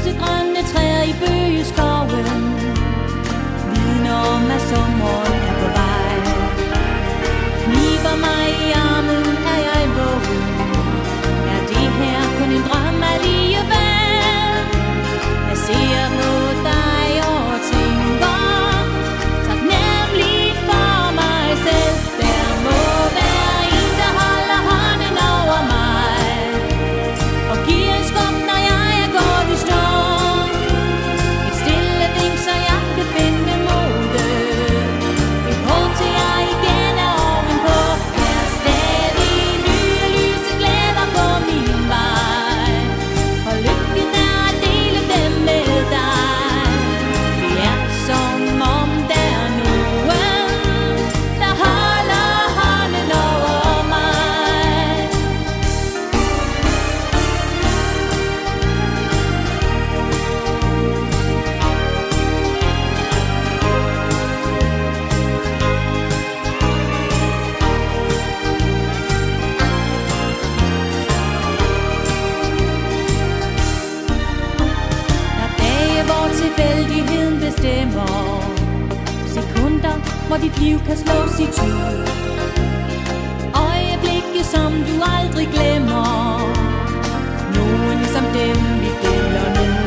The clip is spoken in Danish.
lysegrønne træer i bøgeskoven vidner om, at sommeren er på vej. Kniber mig i armen, er jeg vågen. Er det her kun en drøm alligevel? Jeg ser på dig og tænker taknemmeligt for mig selv. Der må være en, der holder hånden over mig og giver en skub, når jeg er gået i stå. Et stille vink, så jeg kan finde modet. Et håb til jeg igen er ovenpå. Der er stadig nye lyse glæder på min vej, og lykken er at dele dem med dig. Det er som om der er nogen, der holder hånden over mig. Der er dage, hvor tilfældigheden bestemmer, sekunder, hvor dit liv kan slås i tu, øjeblikke, som du aldrig glemmer, nogen som dem, vi deler nu.